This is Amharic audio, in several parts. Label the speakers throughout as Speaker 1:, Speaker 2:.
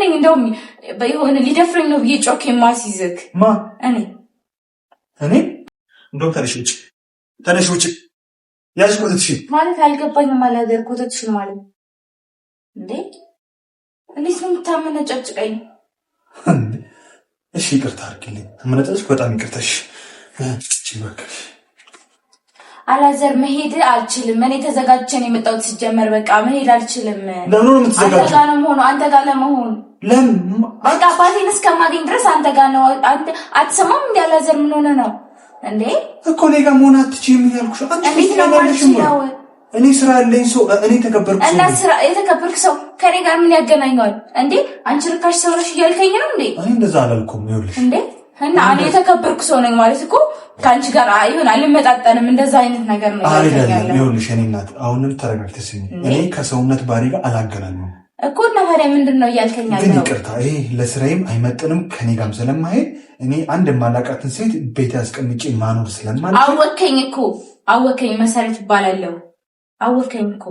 Speaker 1: ነኝ እንደውም በይሆን ሊደፍረኝ ነው ብዬ ጮኬ ማስይዝክ
Speaker 2: ማ
Speaker 1: እኔ
Speaker 2: እንደውም ተነሽ ውጭ ያዥ ኮተትሽ
Speaker 1: ማለት አልገባኝም አላገር ኮተትሽ ማለት እንዴ እንዴት ነው የምታመነጫጭቀኝ
Speaker 2: እሺ ይቅርታ አድርጊልኝ ተመነጫጭቅ በጣም ይቅርታሽ እቺ በቃሽ
Speaker 1: አላዘር መሄድ አልችልም እኔ ተዘጋጅቼ ነው የመጣሁት ሲጀመር በቃ መሄድ አልችልም
Speaker 2: ለምን ነው የምትዘጋጁ
Speaker 1: አንተ ጋር ለመሆን ለምን በቃ አባቴን እስከማገኝ ድረስ አንተ ጋር ነው አንተ አትሰማም እንዴ አላዘር ምን ሆነ ነው እንዴ እኮ
Speaker 2: እኔ ጋር መሆን አትችይም ያልኩሽ አንቺ እኔ ስራ ያለኝ ሰው እኔ ተከበርኩ ሰው
Speaker 1: እና ስራ የተከበርኩ ሰው ከኔ ጋር ምን ያገናኛል እንዴ አንቺ ርካሽ ሰው ነሽ እያልከኝ ነው እንዴ
Speaker 2: እኔ እንደዛ አላልኩም ይኸውልሽ
Speaker 1: እንዴ እና እኔ የተከበርኩ ሰው ነኝ ማለት እኮ ካንቺ ጋር አይሆን አልመጣጣንም እንደዛ አይነት ነገር ነው
Speaker 2: ያልከኝ ይኸውልሽ እኔ እናት አሁንም ተረጋግተሽ እኔ ከሰውነት ባሪ ጋር አላገናኘው
Speaker 1: እኮ እና ታዲያ ምንድነው እያልከኝ ያለው
Speaker 2: ግን ይቅርታ ይሄ ለስራዬም አይመጥንም ከኔ ጋርም ስለማይሄድ እኔ አንድ ማላቃትን ሴት ቤት ያስቀምጬ ማኖር ስለማልችል
Speaker 1: አወከኝ መሰረት ይባላል አወከኝ እኮ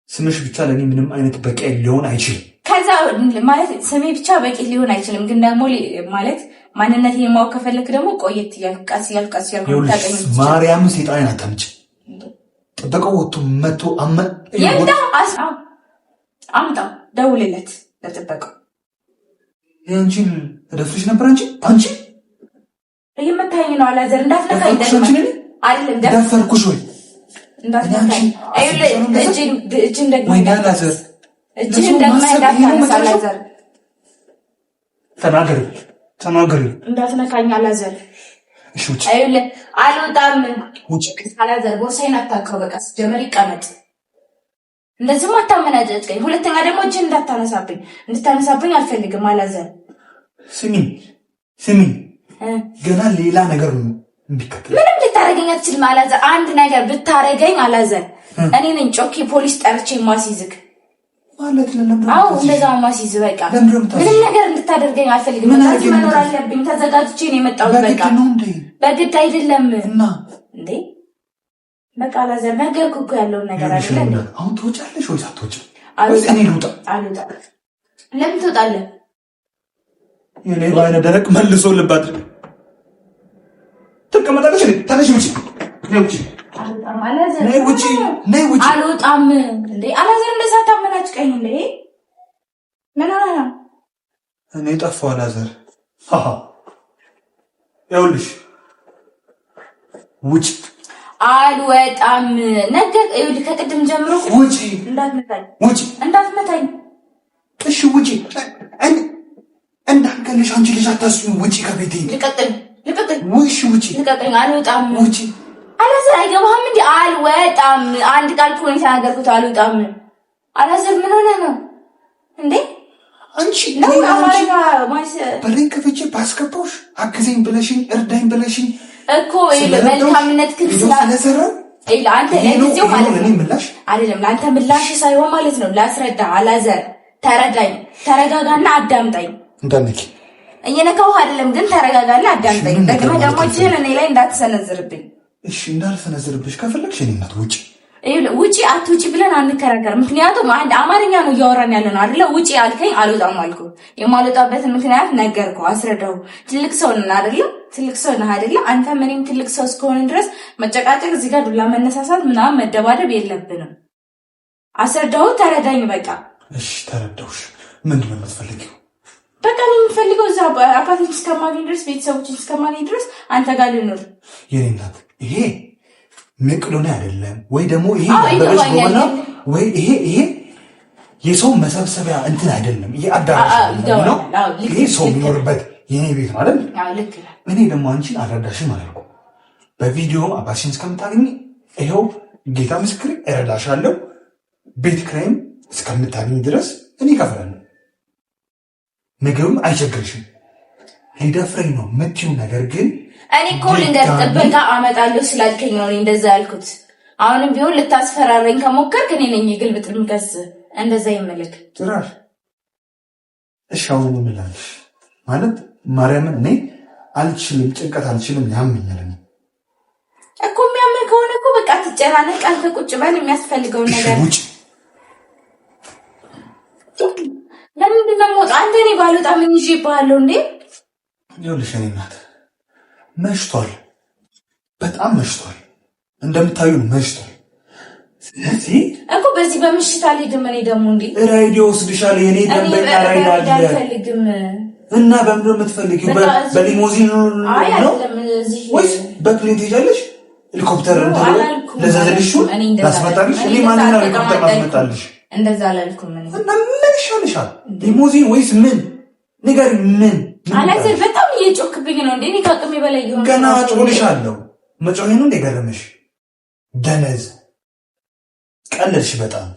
Speaker 2: ስምሽ ብቻ ለኔ ምንም አይነት በቂ ሊሆን አይችልም
Speaker 1: ከዛ ማለት ስሜ ብቻ በቂ ሊሆን አይችልም ግን ደግሞ ማለት ማንነቴን የማወቅ ከፈለክ ደግሞ ቆየት ያልቃስ ታገኝ
Speaker 2: ማርያም ሰይጣን አታምጪ ጥበቃው ወጥቶ መጥቶ
Speaker 1: አምጣ ደውልለት ለጥበቃው
Speaker 2: ያንቺን ደፍርሽ ነበር አንቺ
Speaker 1: እየመታኝ ነው አላዘር እንዳትነካኝ አይደለም
Speaker 2: ደፈርኩሽ ወይ
Speaker 1: እንዳትነካኝ እጅን ደግሞ
Speaker 2: አላዘር
Speaker 1: አላዘር
Speaker 2: ተናገሪ
Speaker 1: እንዳትነካኝ አላዘር አልወጣም አላዘር ቦርሳዬን አታካው በቃ ጀመር ይቀመጥ እንደዚህ ማታመናጨጭኝ ሁለተኛ ደግሞ እጅን እንድታነሳብኝ አልፈልግም አላዘር
Speaker 2: ስሚ ገና ሌላ ነገር እንዲከተል
Speaker 1: ምንም ልታረገኝ አትችልም አላዘር አንድ ነገር ብታረገኝ አላዘር እኔ ነኝ ጮኬ ፖሊስ ጠርቼ ማስይዝክ
Speaker 2: ማለት ለምን
Speaker 1: አው እንደዛ ማስይዝ በቃ ምንም ነገር እንድታደርገኝ አልፈልግም እንደዚህ መኖር አለብኝ ተዘጋጅቼ ነው የመጣሁት በቃ በግድ አይደለም
Speaker 2: እና
Speaker 1: እንዴ በቃ አላዘር ነገርኩ እኮ ያለው ነገር አይደለም
Speaker 2: አሁን ትወጫለሽ ወይስ አትወጪም እኔ ልውጣ
Speaker 1: ለምን ትወጣለህ
Speaker 2: የኔ ባይነ ደረቅ መልሶ ልባት ተቀመጣለሽ ተነሽ ውጪ ነይ ውጪ
Speaker 1: አልወጣም እንዴ አላዘር እንደዛ ታመናጭቀኝ እንዴ ምን ሆነ
Speaker 2: እኔ ጠፋው አላዘር ይኸውልሽ ውጪ
Speaker 1: አልወጣም ነገር ይኸውልህ ከቅድም ጀምሮ
Speaker 2: ውጪ
Speaker 1: እንዳትመታኝ
Speaker 2: እሺ ውጪ እንዳንከልሽ አንቺ ልጅ አታስቢ ውጪ ከቤቴ ልቀጥል ውጪ
Speaker 1: ልቀጥል አልወጣም
Speaker 2: ውጪ
Speaker 1: አላዘር አይገባህም እንዴ አልወጣም አንድ ቃል እኮ ነው የተናገርኩት አልወጣም አላዘር ምን ሆነ ነው እንዴ
Speaker 2: አንቺ
Speaker 1: ነው አማርኛ ማለት
Speaker 2: በሬን ከፍቼ ባስገባውሽ አግዘኝ ብለሽኝ እርዳኝ ብለሽኝ
Speaker 1: እኮ መልካምነት
Speaker 2: ስለሰራ
Speaker 1: አንተ ለጊዜው ማለት ነው አይደለም ለአንተ ምላሽ ሳይሆን ማለት ነው ላስረዳ አላዘር ተረዳኝ ተረጋጋና አዳምጣኝ
Speaker 2: እንዳንኪ
Speaker 1: እየነካው አይደለም ግን ተረጋጋና አዳምጣኝ ደግሞ እጅህን እኔ ላይ እንዳትሰነዝርብኝ
Speaker 2: እሺ እንዳልሰነዝርብሽ ከፈለግሽ እኔ እናት
Speaker 1: ውጪ አትውጪ ብለን አንከራከርም ምክንያቱም አንድ አማርኛ ነው እያወራን ያለ ነው አይደለ ውጪ አልከኝ አልወጣም አልኩ የማልወጣበትን ምክንያት ነገርኩ አስረዳው ትልቅ ሰው ነን አይደለ ትልቅ ሰው ነህ አይደለ አንተ ምንም ትልቅ ሰው እስከሆነ ድረስ መጨቃጨቅ እዚህ ጋር ዱላ መነሳሳት ምናምን መደባደብ የለብንም አስረዳው ተረዳኝ በቃ
Speaker 2: እሺ ተረዳውሽ ምንድን ነው የምትፈልጊው
Speaker 1: በቃ ነው የምፈልገው እዛ አባቴን እስከማገኝ ድረስ ቤተሰቦችን እስከማገኝ ድረስ አንተ ጋር ልኖር
Speaker 2: የኔ እናት ይሄ መቅዶኒያ አይደለም ወይ ደግሞ ይሄ በበሽ ቦና ወይ ይሄ የሰው መሰብሰቢያ እንትን አይደለም ይሄ አዳራሽ ነው ይሄ ሰው የሚኖርበት የኔ ቤት ማለት እኔ ደግሞ አንቺን አልረዳሽም አላልኩ በቪዲዮ አባትሽን እስከምታገኝ ይሄው ጌታ ምስክር እረዳሻለሁ ቤት ክራይም እስከምታገኝ ድረስ እኔ እከፍላለሁ ምግብም አይቸግርሽም ሊደፍረኝ ነው የምትይው ነገር ግን
Speaker 1: እኔ እኮ ልንገር ጥበቃ አመጣለሁ ስላልከኝ ነው እንደዛ ያልኩት አሁንም ቢሆን ልታስፈራረኝ ከሞከርክ እኔ ነኝ ግልብጥ ልምከስ እንደዛ ይመለክ
Speaker 2: ጥራሽ እሺ አሁን ምን ላልሽ ማለት ማርያምን እኔ አልችልም ጭንቀት አልችልም ያመኛል
Speaker 1: እኮ የሚያምን ከሆነ እኮ በቃ ትጨናነቅ አንተ ቁጭ በል የሚያስፈልገው ነገር ባልወጣ ምን ይዤ እባላለሁ እንዴ?
Speaker 2: ይኸውልሽ እኔ እናት መሽቷል፣ በጣም መሽቷል። እንደምታዩ መሽቷል። ስለዚህ
Speaker 1: እኮ በዚህ በምሽት አልሄድም። እኔ ደግሞ እንዴ
Speaker 2: ራይድ ወስድሻለሁ። የኔ ደንበኛ ራይድ አለ
Speaker 1: አልፈልግም።
Speaker 2: እና በምን ነው የምትፈልጊው? በሊሞዚን ነው ወይስ በፕሌን ትሄጃለሽ? ሄሊኮፕተር ለዘዘልሽ ላስመጣልሽ? እኔ ማንኛው ሄሊኮፕተር ላስመጣልሽ?
Speaker 1: እንደዛ አላልኩም።
Speaker 2: እና ምን ይሻልሻል? ሊሞዚን ወይስ ምን ነገር? ምን
Speaker 1: አላዘር በጣም እየጮክብኝ ነው እንዴ? እኔ ከአቅሜ በላይ ይሆን
Speaker 2: ገና ጮልሻለሁ። መጮሄ ነው እንደ ገረመሽ? ደነዝ ቀለልሽ በጣም።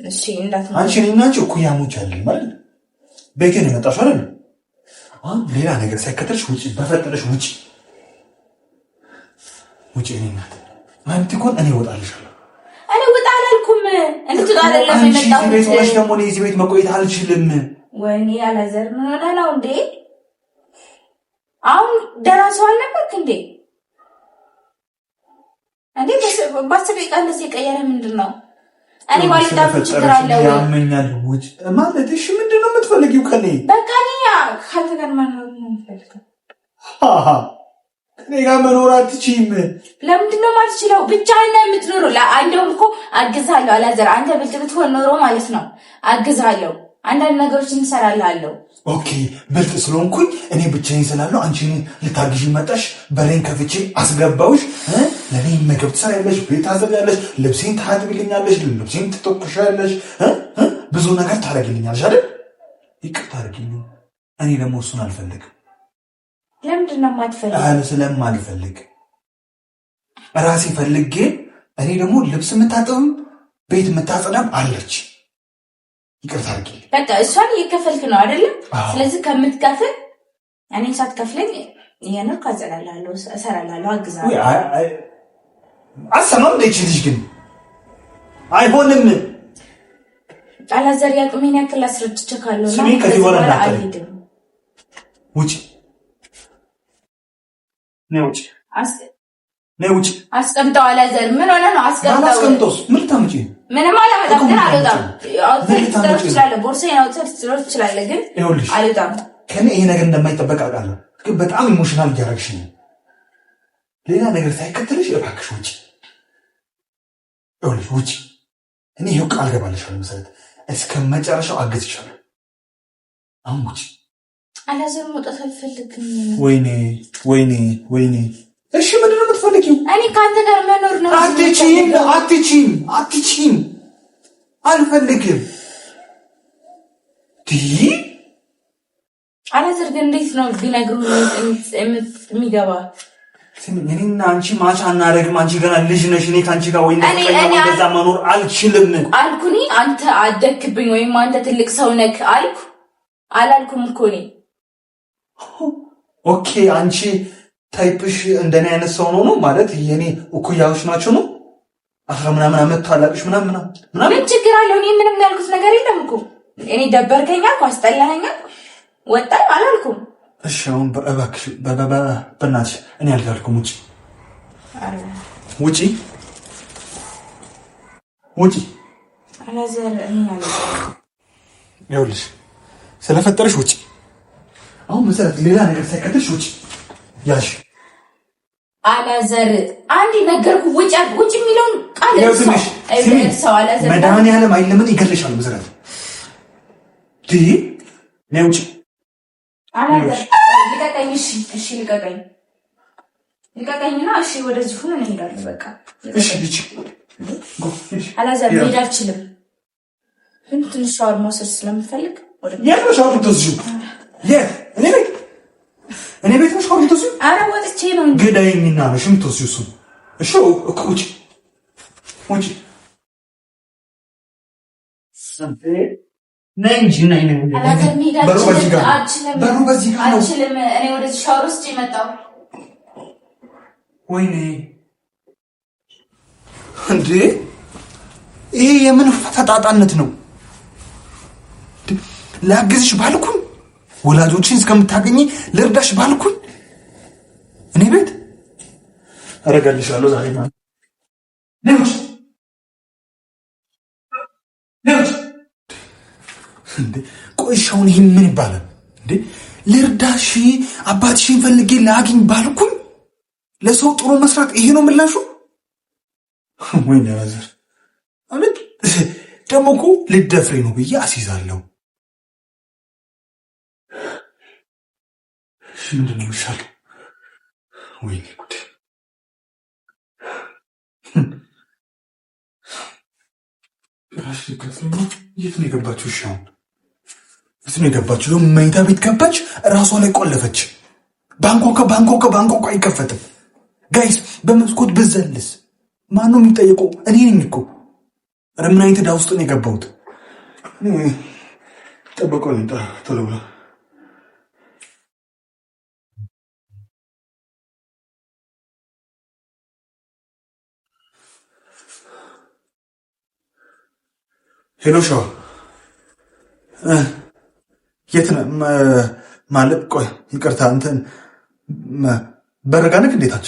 Speaker 1: እሺ እንዳት
Speaker 2: አንቺ እኔና አንቺ እኩያሞች አለን ማለት ቤቴ ነው የመጣሽው አይደል? አሁን ሌላ ነገር ሳይከተልሽ ውጪ፣ በፈጠረሽ ውጪ፣ ውጪ። እኔ እናት አንቺ እኮ እኔ እወጣልሻለሁ።
Speaker 1: እኔ ወጣ አላልኩም። እንድትወጣ አይደለም የመጣሁት።
Speaker 2: አንቺ ቤት ሆነሽ ደግሞ እኔ እዚህ ቤት መቆየት አልችልም።
Speaker 1: ወይኔ አላዘር ምን ሆነህ ነው እንዴ? አሁን ደህና ሰው አልነበርክ እንዴ? እንዴ በአስር ደቂቃ እንደዚህ የቀየረ ምንድን ነው? እኔ ማለት ችግር አለው
Speaker 2: ያመኛል። ውጭ ማለት እሺ፣ ምንድን ነው የምትፈልጊው ከኔ?
Speaker 1: በቃ እኔ ካንተ ጋር መኖር ነው የምፈልገው።
Speaker 2: ከኔ ጋር መኖር አትችይም።
Speaker 1: ለምንድን ነው የማትችለው? ብቻህን ነው የምትኖረው። እንደውም እኮ አግዝሃለሁ አላዘር። አንተ ብልጥ ብትሆን ኖሮ ማለት ነው አግዝሃለሁ፣ አንዳንድ ነገሮችን እንሰራልሃለሁ።
Speaker 2: ኦኬ ብልጥ ስለሆንኩኝ እኔ ብቻዬን ስላለው አንቺ ልታግዢ መጣሽ። በሬን ከፍቼ አስገባውሽ። ለኔ ምግብ ትሰሪያለሽ፣ ቤት ታዘቢያለሽ፣ ልብሴን ታጥቢልኛለሽ፣ ልብሴን ትተኩሻለሽ፣ ብዙ ነገር ታደርጊልኛለሽ አይደል? ይቅርታ አድርጊልኝ። እኔ ደግሞ እሱን አልፈልግም።
Speaker 1: ለምንድን ነው የማትፈልግ?
Speaker 2: ስለማልፈልግ ራሴ ፈልጌ። እኔ ደግሞ ልብስ የምታጥብም ቤት የምታጸዳም አለች። ይቅርታ አድርጊልኝ። በቃ
Speaker 1: እሷን እየከፈልክ ነው አይደለም? ስለዚህ ከምትከፍል እኔን ሳትከፍለኝ እየኖርኩ አጸዳላለሁ፣ እሰራላለሁ፣ አግዛለሁ።
Speaker 2: አሰማም ልጅ ግን አይሆንም።
Speaker 1: አላዘር ያቅሜን ያክል አስረድቼካለሁ።
Speaker 2: ስሚ ከዚህ በኋላ አልሄድም። ውጪ ነይ፣ ውጪ ነይ፣ ውጪ።
Speaker 1: አስቀምጠው አላዘር። ምን ሆነ ነው?
Speaker 2: አስቀምጠውስ ምን ልታመጪ?
Speaker 1: ምንም አላመጣም፣ ግን አልወጣም። አውጥተህ ትችላለህ፣ ቦርሳዬን አውጥተህ ትችላለህ፣ ግን አልወጣም።
Speaker 2: ከእኔ ይሄ ነገር እንደማይጠበቅ አውቃለሁ፣ ግን በጣም ኢሞሽናል እያደረግሽ ነው። ሌላ ነገር ሳይከተልሽ እባክሽ ውጪ። ይኸውልሽ ውጪ። እኔ ይኸው ቃል ገባልሻለሁ መሰረት፣ እስከ መጨረሻው አግዝሻለሁ። አሁን ውጪ።
Speaker 1: አላዘር መውጣት አልፈልግም።
Speaker 2: ወይኔ ወይኔ ወይኔ። እሺ ምንድን ነው የምትፈልጊው?
Speaker 1: እኔ ከአንተ ጋር መኖር ነው።
Speaker 2: አትችይም፣ አትችይም፣ አትችይም። አልፈልግም።
Speaker 1: አላዘር ግን እንዴት ነው ቢነግሩህ የሚገባ?
Speaker 2: እኔና አንቺ ማቻ እናደርግም። አንቺ ገና ልጅ ነሽ። እኔ ከአንቺ ጋር ወይ እንደዛ መኖር አልችልም
Speaker 1: አልኩኝ። አንተ አደግክብኝ ወይም አንተ ትልቅ ሰው ነክ አልኩ አላልኩም እኮ እኔ።
Speaker 2: ኦኬ አንቺ ታይፕሽ እንደኔ አይነት ሰው ነው ማለት የኔ እኩያዎች ናቸው ነው። 10 ምናምን አመት ታላቅሽ ምናምን
Speaker 1: ምን ችግር አለው? እኔ ምንም ያልኩት ነገር የለም እኮ። እኔ ደበርከኛ እኮ አስጠላኸኛ ወጣ አላልኩም።
Speaker 2: እሺ አሁን እባክሽ በእናትሽ እኔ አልጋልኩም። ውጪ ውጪ ውጪ።
Speaker 1: አላዘር እኔ አልጋልኩም።
Speaker 2: ይኸውልሽ ስለፈጠረሽ ውጪ። አሁን መሰረት ሌላ ነገር ሳይከተልሽ ውጪ። ያሽ
Speaker 1: አላዘር አንዴ ነገርኩህ። ውጪ የሚለውን ቃል ሰው አላዘር
Speaker 2: መድኃኒዓለም አይለምን ይገልሻል። መሰረት ነይ ውጪ።
Speaker 1: አላዘር ልቀቀኝ። እሺ ልቀቀኝና እሺ ወደዚህ ሁሉ እንሄዳለን። በቃ
Speaker 2: እሺ ልጅ
Speaker 1: አላዘር መሄድ አልችልም፣ ግን ትንሽ ሻወር መውሰድ ስለምፈልግ
Speaker 2: የት ነው ሻወር የምትወስጂው? የት? እኔ ቤት ነው ሻወር የምትወስጂው?
Speaker 1: ኧረ ወጥቼ ነው እንጂ
Speaker 2: ግዳይኝና ነው የምትወስጂው እሱን። እሺ እኮ ውጪ ነይ እንጂ ነይ። በሩ በዚህ ጋር ነው።
Speaker 1: አልችልም። እኔ ወደዚህ ሻወር ውስጥ የመጣው
Speaker 2: ወይኔ እንዴ! ይሄ የምን ፈጣጣነት ነው? ላግዝሽ ባልኩኝ፣ ወላጆችን እስከምታገኝ ልርዳሽ ባልኩኝ፣ እኔ ቤት አረጋልሻለሁ ዛሬ ማለት ነው። እንዴ ቆይሻውን ይሄ ምን ይባላል እንዴ? ልርዳሽ አባትሽን ፈልጌ ላግኝ ባልኩኝ ለሰው ጥሩ መስራት ይሄ ነው ምላሹ? ወይኔ አላዛር አለት ደግሞ እኮ ልደፍሬ ነው ብዬ አስይዛለሁ። ምንድን ነው የሚሻለው? ወይኔ ጉድ! ራሽ ከፍሎ የት ነው የገባችው? ሻውን የት ነው የገባችው? ደግሞ መኝታ ቤት ገባች፣ ራሷ ላይ ቆለፈች። ባንኮካ አይከፈትም። ጋይስ በመስኮት ብዘልስ ማን ነው የሚጠየቀው? እኔ ነኝ እኮ። ኧረ ምን አይነት ዕዳ ውስጥ ነው የገባሁት? ጠበቀው ልምጣ ቶሎ ብሎ። ሄሎ ሻው የት ነህ? ማለት ቆይ ይቅርታ፣ እንትን በረጋ ነህ? እንዴታች?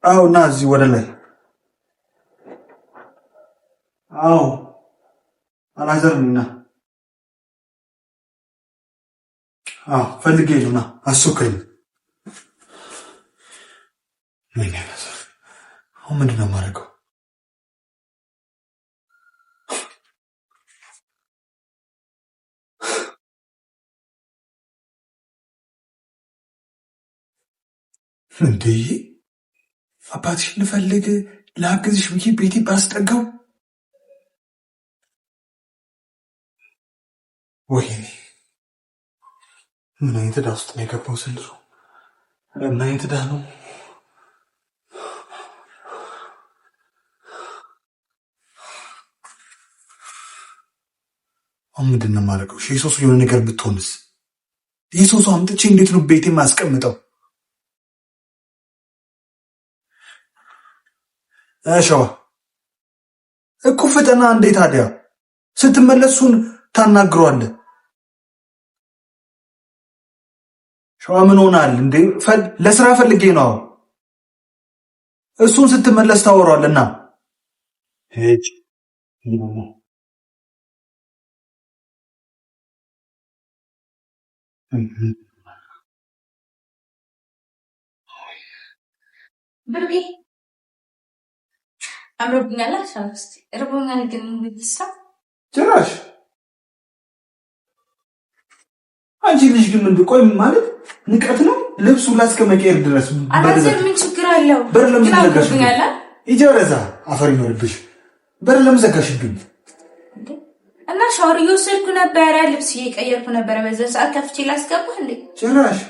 Speaker 2: አዎ፣ እና እዚህ ወደ ላይ። አዎ አላዘርምና። አዎ ፈልጌ ነው። ና አስቸኳይ ነው። ምን ያላዘር? አሁን ምንድን ነው የማደርገው? እንዴ አባትሽን ልፈልግ ላግዝሽ ብዬ ቤቴ ባስጠጋው፣ ወይኔ ምን አይነት ዕዳ ውስጥ ነው የገባው ዘንድሮ? ምን አይነት ዕዳ ነው? አሁን ምንድን ነው የማደርገው? የሶሱ የሆነ ነገር ብትሆንስ? የሶሱ አምጥቼ እንዴት ነው ቤቴ ማስቀምጠው? ሸዋ እኮ ፍጠና እንዴ! ታዲያ ስትመለሱን ታናግሯለህ። ሸዋ ምን ሆናል እንዴ? ለስራ ፈልጌ ነው። እሱን ስትመለስ ታወሯልና ሄጅ
Speaker 1: ብርጌ አምሮብኛል። አሻስቲ እርቦኛል ግን ምትሳ
Speaker 2: ጭራሽ አንቺ ልጅ ግን ምን ቆይ ማለት ንቀት ነው? ልብሱ ላስከ መቀየር ድረስ
Speaker 1: አላዘር ምን ችግር አለው?
Speaker 2: በር ለምን ዘጋሽብኝ? ይጀረዛ አፈሪ ነው በር ለምን ዘጋሽብኝ?
Speaker 1: እና ሻወር እየወሰድኩ ነበረ፣ ልብስ እየቀየርኩ ነበረ። በዛ ሰዓት ከፍቼ ላስገባህ እንዴ?
Speaker 2: ጭራሽ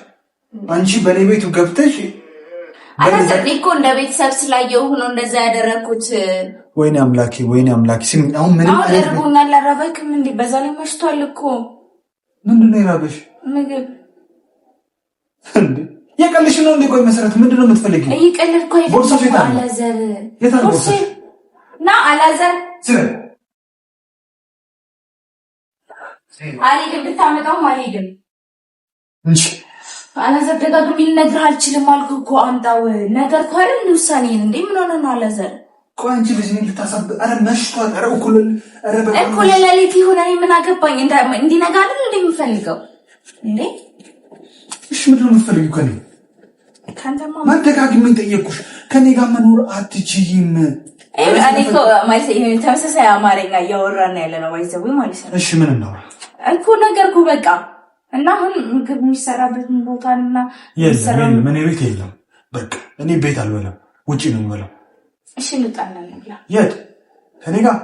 Speaker 2: አንቺ በኔ ቤቱ ገብተሽ
Speaker 1: አላዘር እኮ እንደ ቤተሰብ ስላየው ሆኖ እንደዛ ያደረኩት።
Speaker 2: ወይኔ አምላኬ፣ ወይኔ አምላኬ። አሁን ምን
Speaker 1: አደረጉኛል? አላረበክም እንዴ? በዛ ላይ መሽቷል እኮ።
Speaker 2: ምንድነው የራበሽ?
Speaker 1: ምግብ
Speaker 2: እንዴ? የቀልሽ ነው እንዴ? ቆይ መሰረት ምንድነው የምትፈልጊው?
Speaker 1: እየቀለድኩ አይደለም አላዘር። ቦርሳ ና አላዘር አልሄድም፣ ብታመጣውም አልሄድም።
Speaker 2: እንጂ
Speaker 1: አላዘር ደጋግሜ ልነግርህ አልችልም አልኩህ እኮ። አምጣው ነገር ካልን ውሳኔን እንዴ ምን ሆነ ነው አላዘር?
Speaker 2: ቆይ አንቺ ልጅ ምን ልታሳብ? አረ መሽቷል። አረ
Speaker 1: እኩል ሌሊት ይሁን እኔ ምን አገባኝ? እንዲነጋ አይደል እንዴ የምፈልገው እንዴ?
Speaker 2: እሺ ምንድን ነው የምትፈልጊው ከኔ?
Speaker 1: ካንተማ
Speaker 2: ማደጋግሜ ጠየቅኩሽ። ከኔ ጋር መኖር አትችይም።
Speaker 1: እኔ እኮ ማለት ተመሳሳይ አማርኛ እያወራን ያለ ነው ወይዘው ማለት ነው።
Speaker 2: እሺ ምን ነው
Speaker 1: እኮ ነገርኩ በቃ። እና አሁን ምግብ የሚሰራበትን ቦታና
Speaker 2: የለም ምን ቤት የለም። በቃ እኔ ቤት አልበላም፣ ውጪ ነው የምበላው።
Speaker 1: እሺ ልጣና እንብላ።
Speaker 2: የት? ከኔ ጋር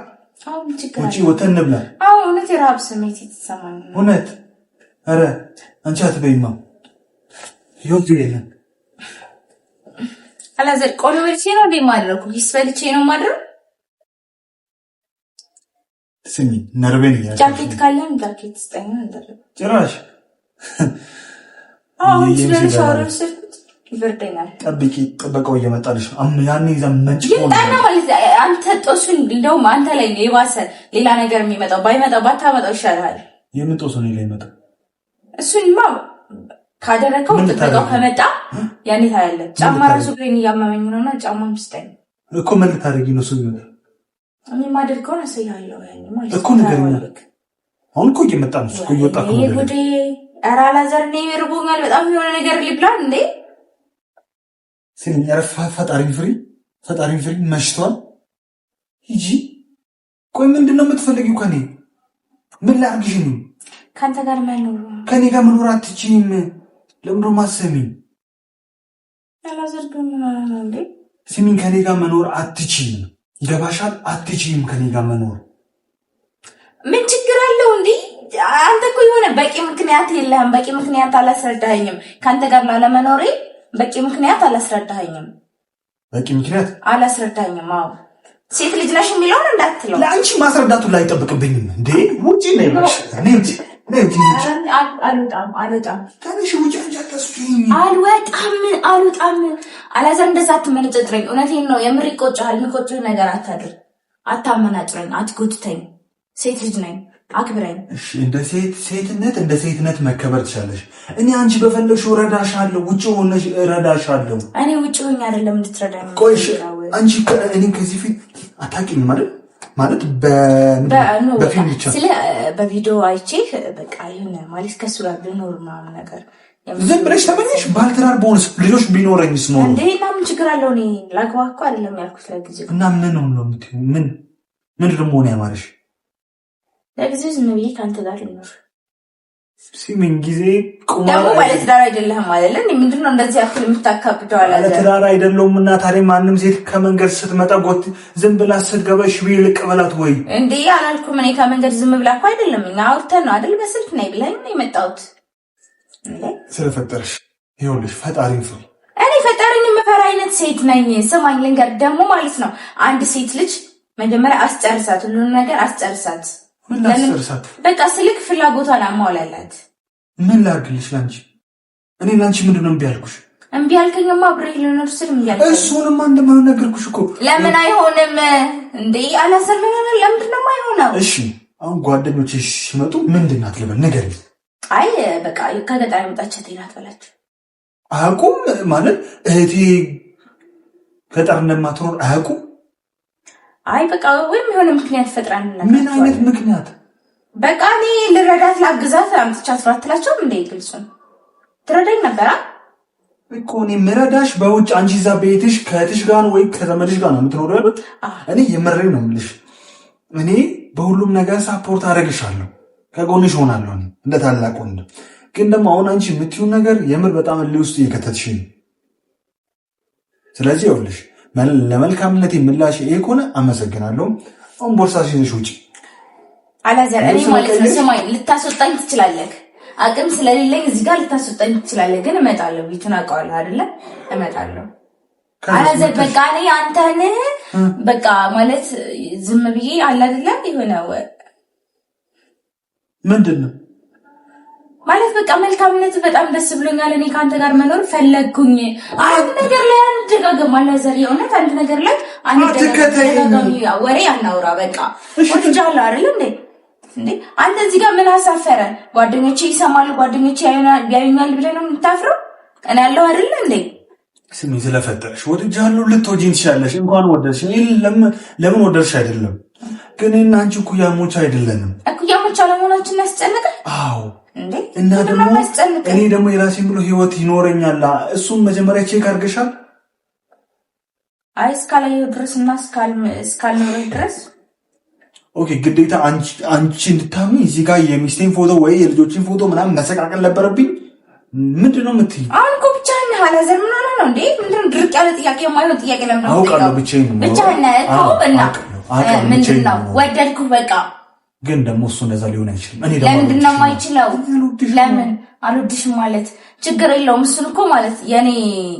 Speaker 1: አሁን ችግር
Speaker 2: ውጪ ወተን እንብላ።
Speaker 1: አዎ እውነት የረሃብ ስሜት የተሰማኝ ነው።
Speaker 2: እውነት? አረ አንቺ አትበይማ። ይወድ የለም
Speaker 1: አላዘር ቆሎ በልቼ ነው እንዴ ማድረኩ? ይስበልቼ ነው ማድረው።
Speaker 2: ስሚ ነርቤን ያለው
Speaker 1: ጃኬት ካለን ጃኬት ስጠኝ እንደረ
Speaker 2: ጭራሽ
Speaker 1: አሁን ስለሽ አወራሽኩት ይበርደኛል።
Speaker 2: ጠብቂ፣ ጥበቃው እየመጣልሽ ነው። ያኔ ዘመንጭ
Speaker 1: ይጣና ማለት አንተ ጦሱን እንደውም አንተ ላይ የባሰ ሌላ ነገር የሚመጣው ባይመጣው ባታመጣው ይሻላል።
Speaker 2: የምን ጦሱ ነው ላይ መጣ?
Speaker 1: እሱንማ ካደረከው ጥበቃው ከመጣ ያኔ ታያለህ። ጫማ ራሱ ግን እያመመኝ ነውና ጫማም ስጠኝ
Speaker 2: እኮ ምን ልታደርጊ ነው? እሱ ይመጣ
Speaker 1: እኔ ማደርገውን አሳያለሁ ማለት
Speaker 2: እኮ ንገረኝ። አሁን እኮ እየመጣ ነው እኮ እየወጣ ነው።
Speaker 1: ይሄ ጉዴ! ኧረ አላዘር እኔ ይርቦኛል በጣም የሆነ ነገር ልብላን እንዴ።
Speaker 2: ሲኒያ ፈጣሪን ፍሪ መሽቷል። ሂጂ። ቆይ ምንድነው የምትፈልጊው ከኔ? ምን ላድርግሽ ነው?
Speaker 1: ካንተ ጋር መኖር።
Speaker 2: ከኔ ጋር መኖር አትችይም። ለምንድነው ማሰሚኝ?
Speaker 1: አላዘር ግን እንዴ
Speaker 2: ሲሚን ከኔ ጋር መኖር አትችይም። ይገባሻል? አትችይም ከኔ ጋር መኖር።
Speaker 1: ምን ችግር አለው እንዴ? አንተ እኮ የሆነ በቂ ምክንያት የለህም። በቂ ምክንያት አላስረዳኸኝም። ካንተ ጋር ላለመኖሬ በቂ ምክንያት አላስረዳኸኝም።
Speaker 2: በቂ ምክንያት
Speaker 1: አላስረዳኸኝም። አዎ ሴት ልጅ ነሽ የሚለውን እንዳትለው።
Speaker 2: ለአንቺ ማስረዳቱ ላይ አይጠብቅብኝም እንዴ። ውጪ ነይ ማለት
Speaker 1: አልወጣም። ተነሽ ውጪ። አልወጣም። አላዘር እንደዛ አትመነጨጭረኝ። እውነቴን ነው። የምር ይቆጭሃል። የሚቆጭህ ነገር አታድርግ። አታመናጭረኝ። አትጎትተኝ። ሴት ልጅ ነኝ። አክብረኝ።
Speaker 2: እሺ እንደ ሴትነት መከበር ትችላለሽ። እኔ አንቺ በፈለግሽው እረዳሻለሁ። ውጪ ሆነሽ እረዳሻለሁ።
Speaker 1: እኔ ውጪ ሆኜ አይደለም እንድትረዳኝ።
Speaker 2: ቆይ አንቺ እኔ ከዚህ ፊት አታውቂኝም ማለት በፊልም ብቻ
Speaker 1: ስለ በቪዲዮ አይቼ በቃ ይሁን ማለት ከሱ ጋር ብኖር ምናምን ነገር
Speaker 2: ዝም ብለሽ ተመኘሽ። ባልተራር በሆነስ ልጆች ቢኖረኝስ ነው
Speaker 1: እንዴ? እና ምን ችግር አለው? እኔ ላግባ እኮ አይደለም ያልኩት ለጊዜው።
Speaker 2: እና ምን ነው የምትይው? ምን ደግሞ ሆነ ያማረሽ?
Speaker 1: ለጊዜው ዝም ብዬ ከአንተ ጋር ልኖር።
Speaker 2: ሲምን ጊዜ ቁማ
Speaker 1: ደግሞ ባለትዳር አይደለህም አይደለ? ምንድነው እንደዚህ ያክል የምታካብደው?
Speaker 2: ባለትዳር አይደለሁም። እና ታዲያ ማንም ሴት ከመንገድ ስትመጣ ዝም ብላ ስትገባሽ ቢልቅ በላት ወይ
Speaker 1: እንዴ? አላልኩም። እኔ ከመንገድ ዝም ብላ እኮ አይደለም። እኛ አውርተን ነው አይደል? በስልክ ነይ ብለኸኝ ነው የመጣሁት።
Speaker 2: ስለፈጠረሽ ይኸውልሽ፣ ፈጣሪን ፍሪ።
Speaker 1: እኔ ፈጣሪን የምፈራ አይነት ሴት ነኝ። ስማኝ ልንገር ደግሞ ማለት ነው፣ አንድ ሴት ልጅ መጀመሪያ አስጨርሳት፣ ሁሉንም ነገር አስጨርሳት።
Speaker 2: ምን ላስጨርሳት?
Speaker 1: በቃ ስልክ ፍላጎቷን አሟላላት።
Speaker 2: ምን ላድርግልሽ ላንቺ? እኔ ላንቺ ምንድነው እምቢ አልኩሽ?
Speaker 1: እምቢ አልከኝማ አብሬ ልኖር ስል እምቢ አልከኝ።
Speaker 2: እሱንማ እንደማይሆን ነገርኩሽ እኮ።
Speaker 1: ለምን አይሆንም እንዴ? አላሰርበናል። ለምንድን ነው የማይሆነው?
Speaker 2: እሺ አሁን ጓደኞችሽ ሲመጡ ምንድን ናት ልበል? ንገሪኝ።
Speaker 1: አይ በቃ ከገጠር የመጣች እህቴ ናት በላቸው።
Speaker 2: አያውቁም ማለት እህቴ ገጠር እንደማትኖር አያውቁም።
Speaker 1: አይ በቃ ወይም የሆነ ምክንያት ፈጥራን ነበር።
Speaker 2: ምን አይነት ምክንያት?
Speaker 1: በቃ እኔ ልረዳት ላግዛት አምጥቻት አትላቸውም እንዴ? ግልጹን ትረዳኝ ነበር
Speaker 2: እኮ። እኔ ምረዳሽ በውጭ አንቺ እዛ ቤትሽ ከእህትሽ ጋር ነው ወይ ከዘመድሽ ጋር ነው የምትኖረው ያሉት? እኔ የምሬን ነው የምልሽ። እኔ በሁሉም ነገር ሳፖርት አደርግሻለሁ፣ ከጎንሽ ሆናለሁ እንደ ታላቅ ወንድም። ግን ደግሞ አሁን አንቺ የምትይው ነገር የምር በጣም እልህ ውስጥ እየከተትሽ ነው። ስለዚህ ይኸውልሽ ለመልካምነት ምላሽ ይሄ ከሆነ አመሰግናለሁ። አሁን ቦርሳሽ ይዘሽ ውጪ።
Speaker 1: አላዘር እኔ ማለት ነው ስማኝ፣ ልታስወጣኝ ትችላለህ። አቅም ስለሌለኝ እዚህ ጋር ልታስወጣኝ ትችላለህ፣ ግን እመጣለሁ። ቤቱን አውቀዋለሁ አይደለ? እመጣለሁ። አላዘር በቃ እኔ አንተን በቃ ማለት ዝም ብዬ አለ አይደለ? የሆነ
Speaker 2: ምንድነው
Speaker 1: ማለት በቃ መልካምነት በጣም ደስ ብሎኛል። እኔ ከአንተ ጋር መኖር ፈለግኩኝ። አንድ ነገር ላይ አንደጋገም አላዘር፣ የእውነት አንድ ነገር ላይ አንደጋገም ወሬ አናውራ። በቃ ወንጃላ አይደል እንዴ? አንተ እዚህ ጋር ምን አሳፈረ? ጓደኞቼ ይሰማሉ፣ ጓደኞቼ ያዩኛል ብለህ ነው የምታፍረው? እኔ ያለው አይደል እንዴ?
Speaker 2: ስሚ፣ ስለፈጠረሽ ወድጃለሁ። ልትወጂኝ ትችያለሽ። እንኳን ወደድሽ። ለምን ወደድሽ አይደለም፣ ግን እና አንቺ እኩያሞች አይደለንም።
Speaker 1: እኩያሞች አለመሆናችን ያስጨንቃል።
Speaker 2: አዎ እና ደግሞ እኔ ደግሞ የራሴን ብሎ ህይወት ይኖረኛል። እሱን መጀመሪያ ቼክ አድርገሻል?
Speaker 1: አይ እስካላየሁ ድረስ እና እስካልኖረ ድረስ
Speaker 2: ኦኬ። ግዴታ አንቺ እንድታምኚ እዚህ ጋር የሚስቴን ፎቶ ወይ የልጆችን ፎቶ ምናምን መሰቃቀል ነበረብኝ? ምንድነው የምትይኝ?
Speaker 1: አሁን እኮ ብቻህን አላዘር ምን ሆነህ ነው እንዴ? ምንድነው ድርቅ ያለ ጥያቄ የማይሆን ጥያቄ ለምን ነው?
Speaker 2: አውቃለሁ ብቻዬን ነው።
Speaker 1: ብቻህን እኮ እና ምንድነው ወደድኩህ በቃ።
Speaker 2: ግን ደግሞ እሱ እንደዛ ሊሆን አይችልም። እኔ ደግሞ
Speaker 1: ለምንድን ነው የማይችለው? ለምን አልወድሽም ማለት ችግር የለውም። እሱን እኮ ማለት የኔ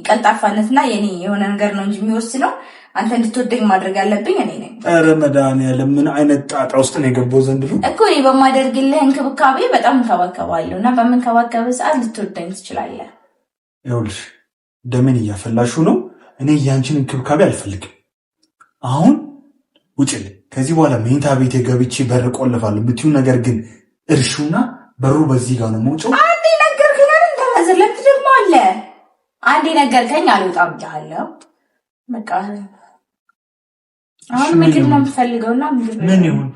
Speaker 1: ቀልጣፋነትና የኔ የሆነ ነገር ነው እንጂ የሚወስነው አንተ እንድትወደኝ ማድረግ ያለብኝ እኔ ነኝ። ኧረ
Speaker 2: መድኃኒዓለም ምን አይነት ጣጣ ውስጥ ነው የገባው ዘንድሮ
Speaker 1: እኮ። እኔ በማደርግልህ እንክብካቤ በጣም እንከባከባለሁ እና በምንከባከብህ ሰዓት ልትወደኝ ትችላለህ።
Speaker 2: ይኸውልሽ ደምን እያፈላሹ ነው። እኔ ያንቺን እንክብካቤ አልፈልግም። አሁን ውጭልኝ። ከዚህ በኋላ መኝታ ቤቴ ገብቼ በር ቆልፋለሁ። ብትዩ ነገር ግን እርሹና በሩ በዚህ ጋር ነው መውጫው።
Speaker 1: አንዴ ነገርከኝ አይደል? እንደማዘር ለምን ደግሞ አለ አንዴ ነገርከኝ አልወጣም ብያለሁ። በቃ አሁን ምግብ ነው የምፈልገውና ምግብ
Speaker 2: ምን ይሁን?